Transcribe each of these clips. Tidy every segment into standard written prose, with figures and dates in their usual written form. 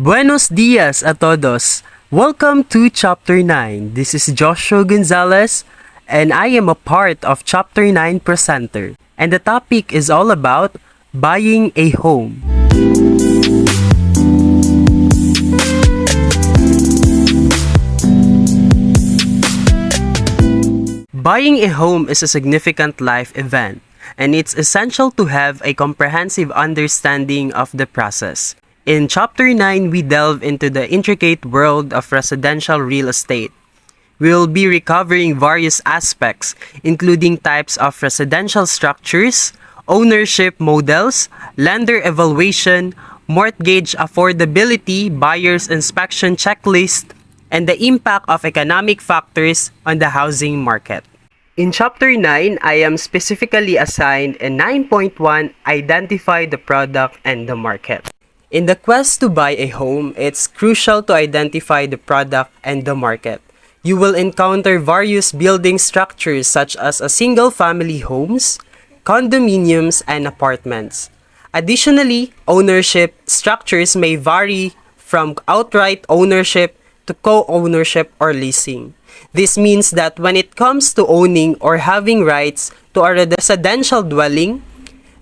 Buenos dias a todos. Welcome to Chapter 9. This is Joshua Gonzalez and I am a part of Chapter 9 presenter. And the topic is all about buying a home. Buying a home is a significant life event, and it's essential to have a comprehensive understanding of the process. In Chapter 9, we delve into the intricate world of residential real estate. We'll be recovering various aspects, including types of residential structures, ownership models, lender evaluation, mortgage affordability, buyer's inspection checklist, and the impact of economic factors on the housing market. In Chapter 9, I am specifically assigned a 9.1 Identify the Product and the Market. In the quest to buy a home, it's crucial to identify the product and the market. You will encounter various building structures such as a single-family homes, condominiums, and apartments. Additionally, ownership structures may vary from outright ownership to co-ownership or leasing. This means that when it comes to owning or having rights to a residential dwelling,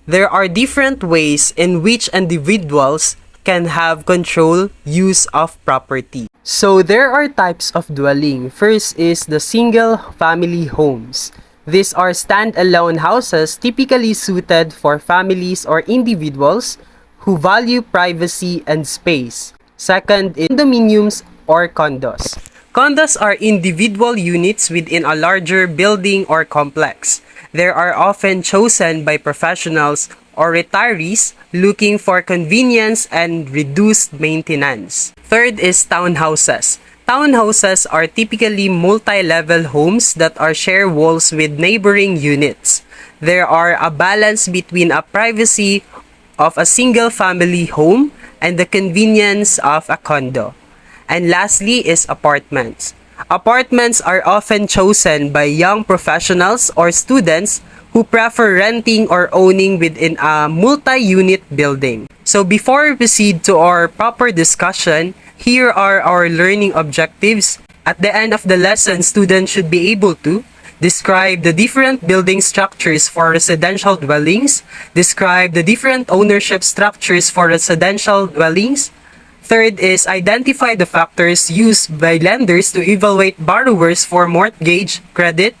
there are different ways in which individuals can have control use of property. So there are types of dwelling. First is the single family homes. These are standalone houses typically suited for families or individuals who value privacy and space. Second is condominiums or condos. Condos are individual units within a larger building or complex. They are often chosen by professionals or retirees looking for convenience and reduced maintenance. Third is townhouses. Townhouses are typically multi-level homes that are share walls with neighboring units. There are a balance between a privacy of a single-family home and the convenience of a condo. And lastly is apartments. Apartments are often chosen by young professionals or students who prefer renting or owning within a multi-unit building. So before we proceed to our proper discussion, here are our learning objectives. At the end of the lesson, students should be able to describe the different building structures for residential dwellings, describe the different ownership structures for residential dwellings. Third is identify the factors used by lenders to evaluate borrowers for mortgage credit.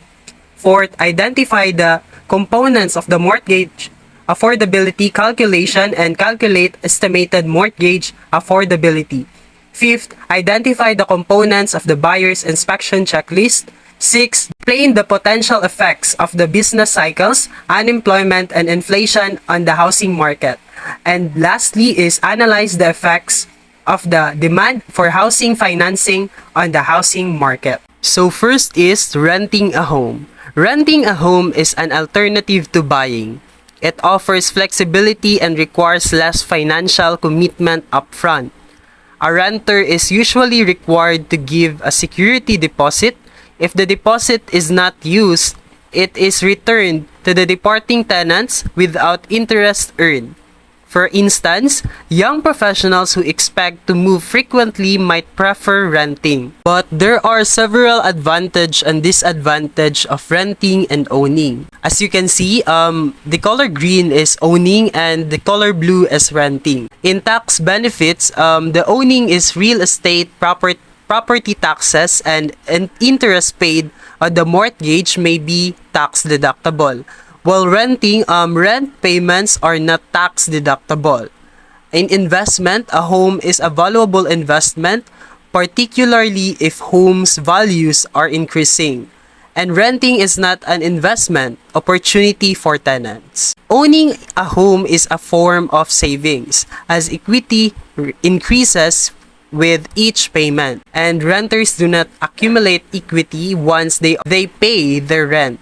Fourth, identify the components of the mortgage affordability calculation and calculate estimated mortgage affordability. Fifth, identify the components of the buyer's inspection checklist. Sixth, explain the potential effects of the business cycles, unemployment, and inflation on the housing market. And lastly is analyze the effects of the demand for housing financing on the housing market. So first is renting a home. Renting a home is an alternative to buying. It offers flexibility and requires less financial commitment upfront. A renter is usually required to give a security deposit. If the deposit is not used, it is returned to the departing tenants without interest earned. For instance, young professionals who expect to move frequently might prefer renting. But there are several advantages and disadvantages of renting and owning. As you can see, the color green is owning and the color blue is renting. In tax benefits, the owning is real estate property taxes and interest paid on the mortgage may be tax deductible. While renting, rent payments are not tax deductible. In investment, a home is a valuable investment, particularly if homes' values are increasing. And renting is not an investment opportunity for tenants. Owning a home is a form of savings, as equity increases with each payment. And renters do not accumulate equity once they pay their rent.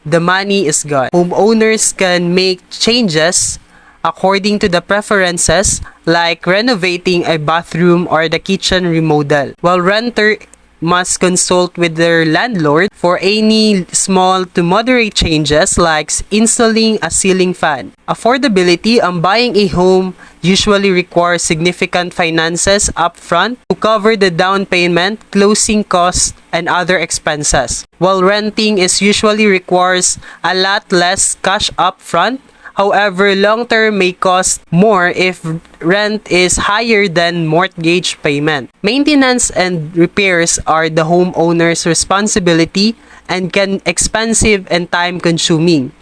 The money is gone. Homeowners can make changes according to the preferences, like renovating a bathroom or the kitchen remodel, while renter must consult with their landlord for any small to moderate changes like installing a ceiling fan. Affordability, buying a home usually require significant finances upfront to cover the down payment, closing costs, and other expenses, while renting is usually requires a lot less cash upfront. However, long-term may cost more if rent is higher than mortgage payment. Maintenance and repairs are the homeowner's responsibility and can expensive and time-consuming,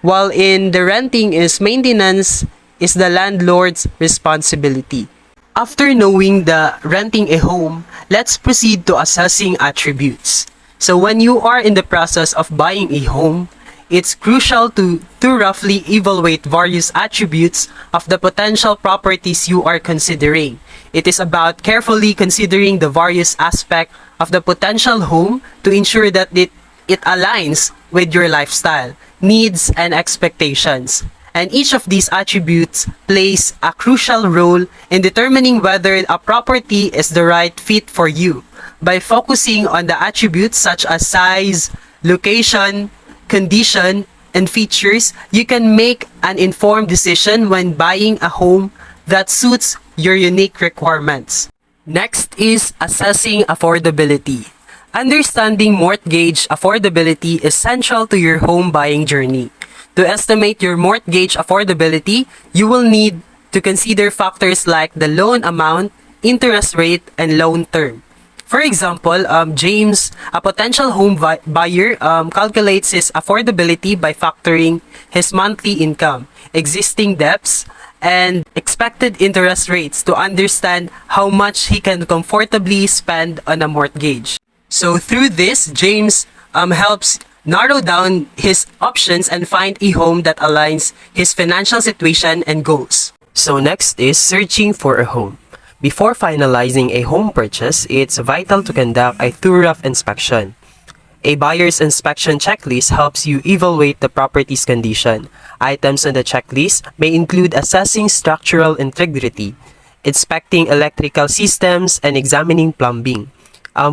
while in the renting is maintenance is the landlord's responsibility. After knowing the renting a home, let's proceed to assessing attributes. So when you are in the process of buying a home, it's crucial to roughly evaluate various attributes of the potential properties you are considering. It is about carefully considering the various aspects of the potential home to ensure that it aligns with your lifestyle, needs, and expectations. And each of these attributes plays a crucial role in determining whether a property is the right fit for you. By focusing on the attributes such as size, location, condition, and features, you can make an informed decision when buying a home that suits your unique requirements. Next is assessing affordability. Understanding mortgage affordability is central to your home buying journey. To estimate your mortgage affordability, you will need to consider factors like the loan amount, interest rate, and loan term. For example, James, a potential home buyer, calculates his affordability by factoring his monthly income, existing debts, and expected interest rates to understand how much he can comfortably spend on a mortgage. So through this, James helps narrow down his options and find a home that aligns his financial situation and goals. So next is searching for a home. Before finalizing a home purchase, it's vital to conduct a thorough inspection. A buyer's inspection checklist helps you evaluate the property's condition. Items on the checklist may include assessing structural integrity, inspecting electrical systems, and examining plumbing.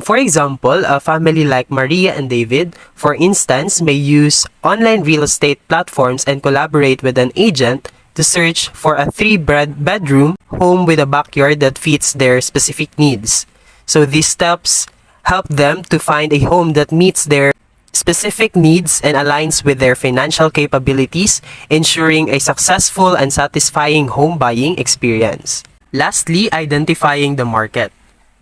For example, a family like Maria and David, for instance, may use online real estate platforms and collaborate with an agent to search for a 3-bedroom home with a backyard that fits their specific needs. So these steps help them to find a home that meets their specific needs and aligns with their financial capabilities, ensuring a successful and satisfying home buying experience. Lastly, identifying the market.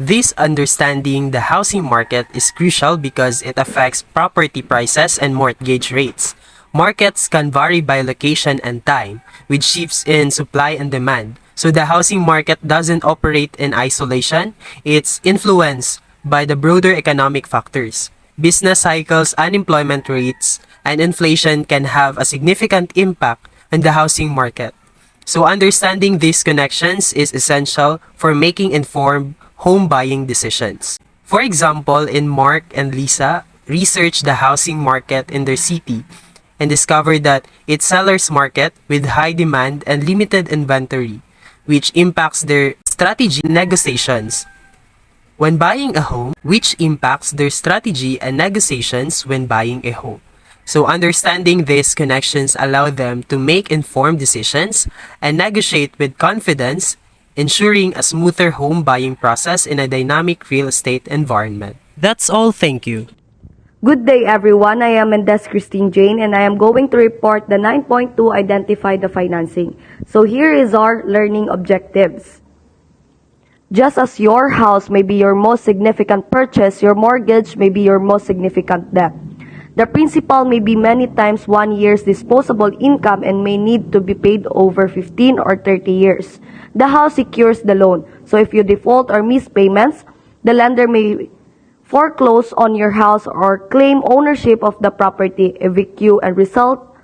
This understanding the housing market is crucial because it affects property prices and mortgage rates. Markets can vary by location and time, with shifts in supply and demand. So the housing market doesn't operate in isolation. It's influenced by the broader economic factors. Business cycles, unemployment rates, and inflation can have a significant impact on the housing market. So understanding these connections is essential for making informed home buying decisions. For example, in Mark and Lisa researched the housing market in their city and discovered that it's seller's market with high demand and limited inventory, which impacts their strategy negotiations when buying a home, So understanding these connections allow them to make informed decisions and negotiate with confidence, ensuring a smoother home buying process in a dynamic real estate environment. That's all, thank you. Good day everyone, I am Mendes Christine Jane and I am going to report the 9.2 Identify the Financing. So here is our learning objectives. Just as your house may be your most significant purchase, your mortgage may be your most significant debt. The principal may be many times 1 year's disposable income and may need to be paid over 15 or 30 years. The house secures the loan, so if you default or miss payments, the lender may foreclose on your house or claim ownership of the property, evict you, and resell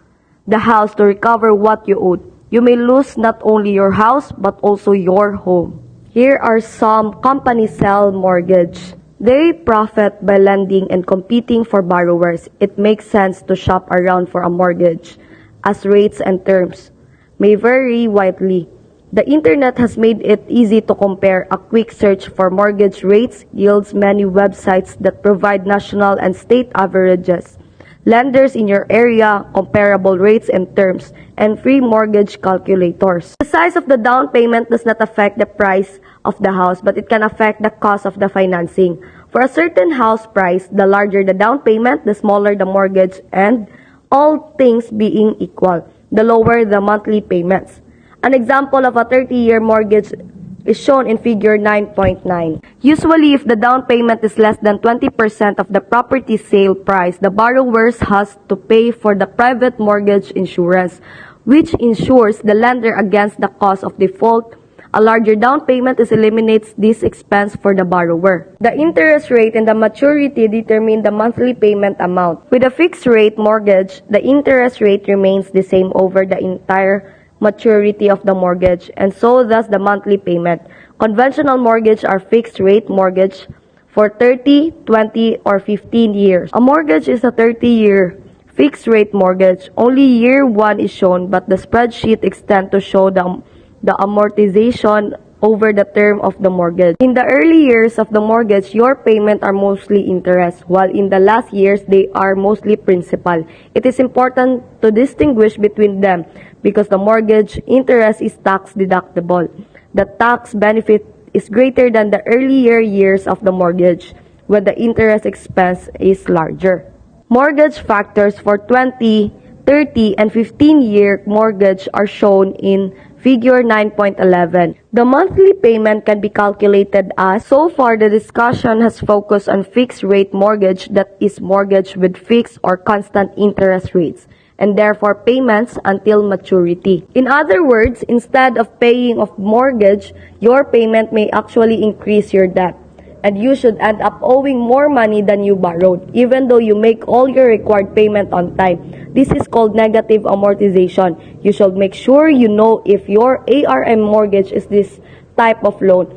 the house to recover what you owed. You may lose not only your house, but also your home. Here are some companies sell mortgage. They profit by lending and competing for borrowers. It makes sense to shop around for a mortgage, as rates and terms may vary widely. The internet has made it easy to compare. A quick search for mortgage rates yields many websites that provide national and state averages. lenders in your area, comparable rates and terms, and free mortgage calculators. The size of the down payment does not affect the price of the house, but it can affect the cost of the financing. For a certain house price, the larger the down payment, the smaller the mortgage, and all things being equal, the lower the monthly payments. An example of a 30-year mortgage is shown in figure 9.9. Usually, if the down payment is less than 20% of the property sale price, the borrower has to pay for the private mortgage insurance, which insures the lender against the cost of default. A larger down payment eliminates this expense for the borrower. The interest rate and the maturity determine the monthly payment amount. With a fixed rate mortgage, the interest rate remains the same over the entire maturity of the mortgage, and so does the monthly payment. Conventional mortgage are fixed rate mortgage for 30, 20, or 15 years. A mortgage is a 30-year fixed rate mortgage. Only year 1 is shown, but the spreadsheet extends to show the amortization over the term of the mortgage. In the early years of the mortgage, your payments are mostly interest, while in the last years, they are mostly principal. It is important to distinguish between them because the mortgage interest is tax deductible. The tax benefit is greater than the earlier years of the mortgage, when the interest expense is larger. Mortgage factors for 20, 30, and 15-year mortgage are shown in Figure 9.11. The monthly payment can be calculated as, so far the discussion has focused on fixed rate mortgage, that is mortgage with fixed or constant interest rates, and therefore payments until maturity. In other words, instead of paying off mortgage, your payment may actually increase your debt, and you should end up owing more money than you borrowed, even though you make all your required payment on time. This is called negative amortization. You should make sure you know if your ARM mortgage is this type of loan.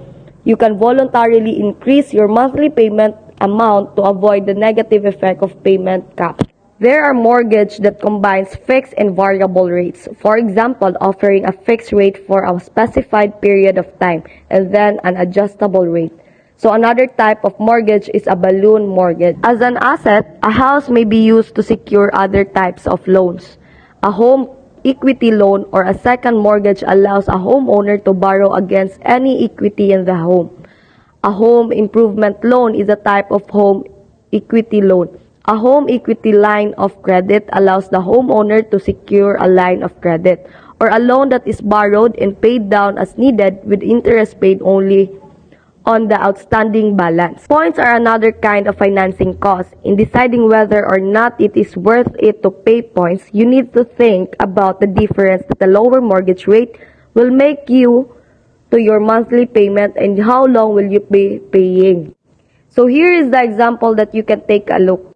You can voluntarily increase your monthly payment amount to avoid the negative effect of payment cap. There are mortgages that combines fixed and variable rates. For example, offering a fixed rate for a specified period of time and then an adjustable rate. So another type of mortgage is a balloon mortgage. As an asset, a house may be used to secure other types of loans. A home equity loan or a second mortgage allows a homeowner to borrow against any equity in the home. A home improvement loan is a type of home equity loan. A home equity line of credit allows the homeowner to secure a line of credit, or a loan that is borrowed and paid down as needed with interest paid only on the outstanding balance. Points are another kind of financing cost. In deciding whether or not it is worth it to pay points, you need to think about the difference that the lower mortgage rate will make you to your monthly payment and how long will you be paying. So here is the example that you can take a look.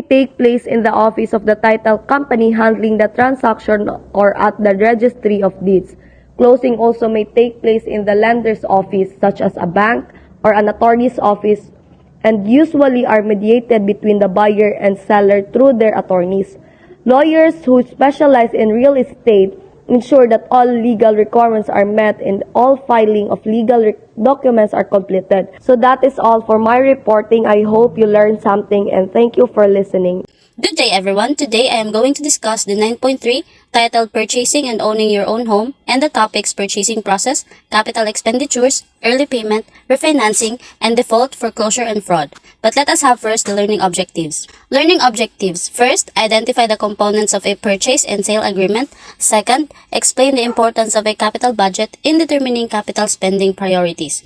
Take place in the office of the title company handling the transaction or at the registry of deeds. Closing also may take place in the lender's office, such as a bank or an attorney's office, and usually are mediated between the buyer and seller through their attorneys. Lawyers who specialize in real estate ensure that all legal requirements are met and all filing of legal documents are completed. So that is all for my reporting. I hope you learned something and thank you for listening. Good day everyone. Today I am going to discuss the 9.3 titled Purchasing and Owning Your Own Home and the topics purchasing process, capital expenditures, early payment, refinancing, and default, foreclosure, and fraud. But let us have first the learning objectives. Learning objectives. First, identify the components of a purchase and sale agreement. Second, explain the importance of a capital budget in determining capital spending priorities.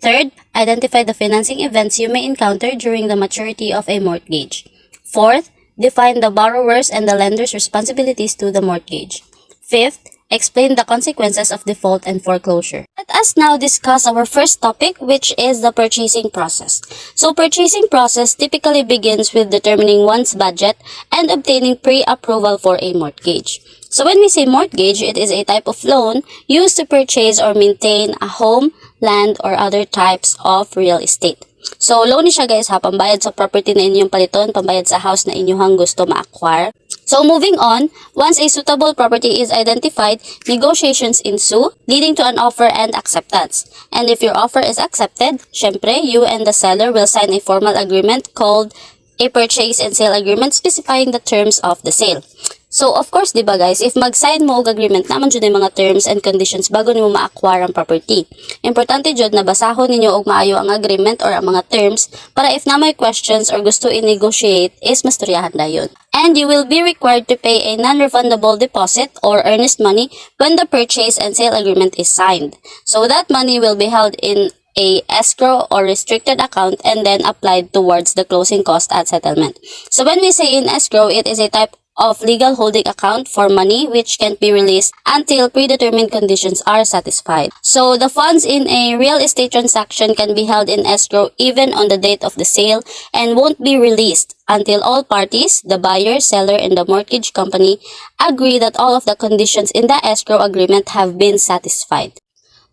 Third, identify the financing events you may encounter during the maturity of a mortgage. Fourth, define the borrower's and the lender's responsibilities to the mortgage. Fifth, explain the consequences of default and foreclosure. Let us now discuss our first topic, which is the purchasing process. So purchasing process typically begins with determining one's budget and obtaining pre-approval for a mortgage. So when we say mortgage, it is a type of loan used to purchase or maintain a home, land, or other types of real estate. So, loan ni siya guys ha, pambayad sa property na inyong paliton, pambayad sa house na inyong gusto ma-acquire. So moving on, once a suitable property is identified, negotiations ensue, leading to an offer and acceptance. And if your offer is accepted, syempre, you and the seller will sign a formal agreement called a purchase and sale agreement specifying the terms of the sale. So, of course, di ba guys, if mag-sign mo og agreement naman jud yung mga terms and conditions bago nimo ma-acquire ang property. Importante jud na basahon ninyo og maayo ang agreement or ang mga terms para if na may questions or gusto i-negotiate is masturyahan dayon. And you will be required to pay a non-refundable deposit or earnest money when the purchase and sale agreement is signed. So that money will be held in a escrow or restricted account and then applied towards the closing cost at settlement. So when we say in escrow, it is a type of legal holding account for money which can't be released until predetermined conditions are satisfied. So the funds in a real estate transaction can be held in escrow even on the date of the sale and won't be released until all parties, the buyer, seller, and the mortgage company, agree that all of the conditions in the escrow agreement have been satisfied.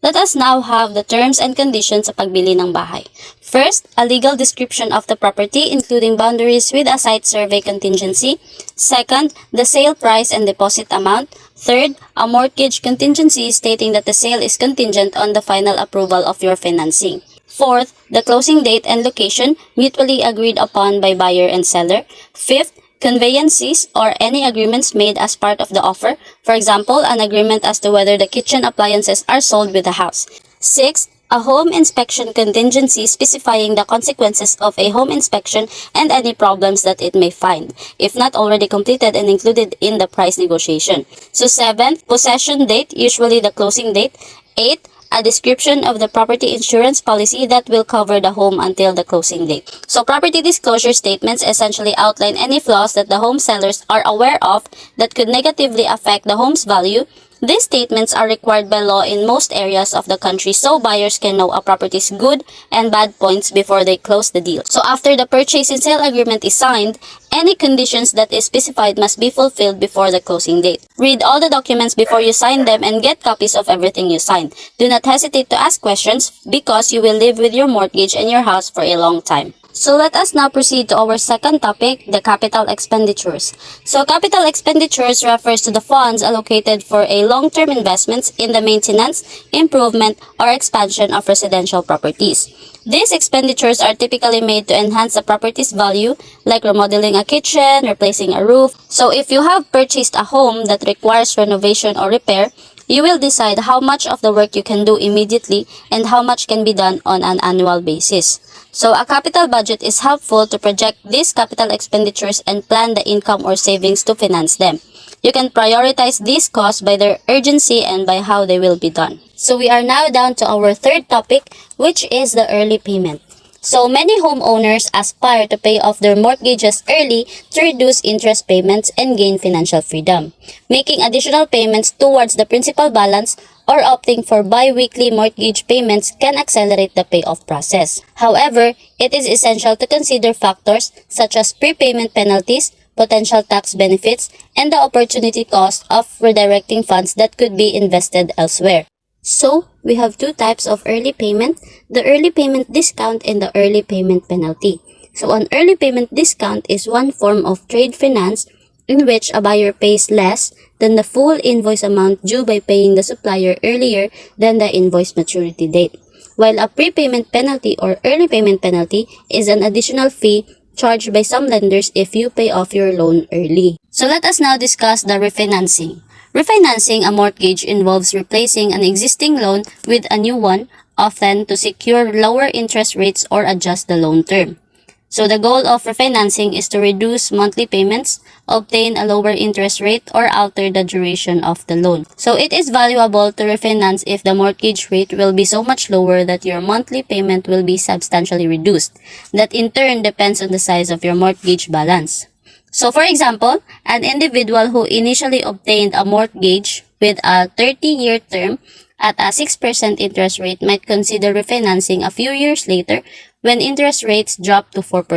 Let us now have the terms and conditions sa pagbili ng bahay. First, a legal description of the property including boundaries with a site survey contingency. Second, the sale price and deposit amount. Third, a mortgage contingency stating that the sale is contingent on the final approval of your financing. Fourth, the closing date and location mutually agreed upon by buyer and seller. Fifth, conveyances or any agreements made as part of the offer. For example, an agreement as to whether the kitchen appliances are sold with the house. Sixth, a home inspection contingency specifying the consequences of a home inspection and any problems that it may find, if not already completed and included in the price negotiation. So seventh, possession date, usually the closing date. Eighth, a description of the property insurance policy that will cover the home until the closing date. So property disclosure statements essentially outline any flaws that the home sellers are aware of that could negatively affect the home's value. These statements are required by law in most areas of the country so buyers can know a property's good and bad points before they close the deal. So after the purchase and sale agreement is signed, any conditions that is specified must be fulfilled before the closing date. Read all the documents before you sign them and get copies of everything you sign. Do not hesitate to ask questions because you will live with your mortgage and your house for a long time. So let us now proceed to our second topic, the capital expenditures. So capital expenditures refers to the funds allocated for a long-term investments in the maintenance, improvement, or expansion of residential properties. These expenditures are typically made to enhance the property's value, like remodeling a kitchen, replacing a roof. So if you have purchased a home that requires renovation or repair, you will decide how much of the work you can do immediately and how much can be done on an annual basis. So a capital budget is helpful to project these capital expenditures and plan the income or savings to finance them. You can prioritize these costs by their urgency and by how they will be done. So we are now down to our third topic, which is the early payment. So many homeowners aspire to pay off their mortgages early to reduce interest payments and gain financial freedom. Making additional payments towards the principal balance or opting for bi-weekly mortgage payments can accelerate the payoff process. However, it is essential to consider factors such as prepayment penalties, potential tax benefits, and the opportunity cost of redirecting funds that could be invested elsewhere. So, we have two types of early payment, the early payment discount and the early payment penalty. So, an early payment discount is one form of trade finance in which a buyer pays less than the full invoice amount due by paying the supplier earlier than the invoice maturity date. While a prepayment penalty or early payment penalty is an additional fee charged by some lenders if you pay off your loan early. So let us now discuss the refinancing. Refinancing a mortgage involves replacing an existing loan with a new one, often to secure lower interest rates or adjust the loan term. So the goal of refinancing is to reduce monthly payments, obtain a lower interest rate, or alter the duration of the loan. So it is valuable to refinance if the mortgage rate will be so much lower that your monthly payment will be substantially reduced. That in turn depends on the size of your mortgage balance. So for example, an individual who initially obtained a mortgage with a 30-year term at a 6% interest rate might consider refinancing a few years later when interest rates drop to 4%.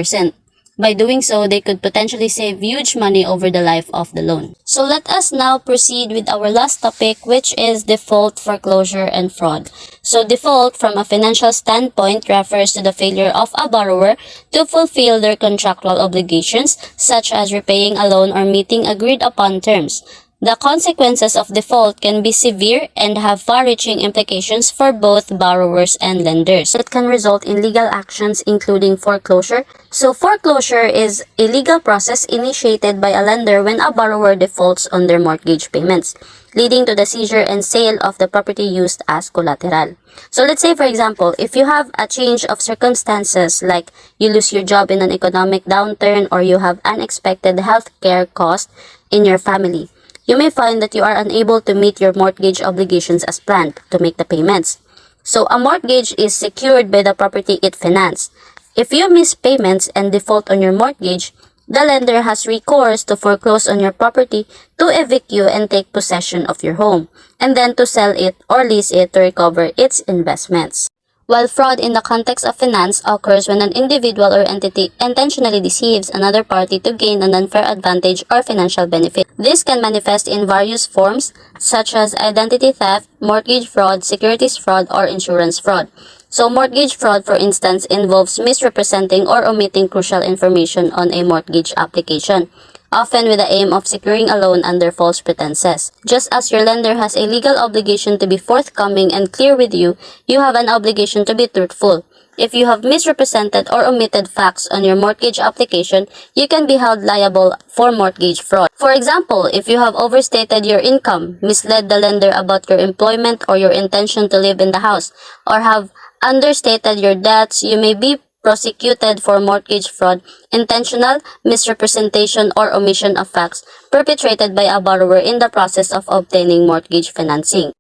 By doing so, they could potentially save huge money over the life of the loan. So let us now proceed with our last topic, which is default, foreclosure, and fraud. So default from a financial standpoint refers to the failure of a borrower to fulfill their contractual obligations, such as repaying a loan or meeting agreed upon terms. The consequences of default can be severe and have far-reaching implications for both borrowers and lenders. It can result in legal actions including foreclosure. So foreclosure is a legal process initiated by a lender when a borrower defaults on their mortgage payments, leading to the seizure and sale of the property used as collateral. So let's say, for example, if you have a change of circumstances like you lose your job in an economic downturn or you have unexpected health care costs in your family, you may find that you are unable to meet your mortgage obligations as planned to make the payments. So a mortgage is secured by the property it financed. If you miss payments and default on your mortgage, the lender has recourse to foreclose on your property to evict you and take possession of your home, and then to sell it or lease it to recover its investments. While fraud in the context of finance occurs when an individual or entity intentionally deceives another party to gain an unfair advantage or financial benefit. This can manifest in various forms such as identity theft, mortgage fraud, securities fraud, or insurance fraud. So mortgage fraud, for instance, involves misrepresenting or omitting crucial information on a mortgage application, often with the aim of securing a loan under false pretenses. Just as your lender has a legal obligation to be forthcoming and clear with you, you have an obligation to be truthful. If you have misrepresented or omitted facts on your mortgage application, you can be held liable for mortgage fraud. For example, if you have overstated your income, misled the lender about your employment or your intention to live in the house, or have understated your debts, you may be prosecuted for mortgage fraud, intentional misrepresentation or omission of facts perpetrated by a borrower in the process of obtaining mortgage financing.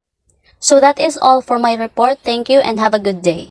So that is all for my report. Thank you and have a good day.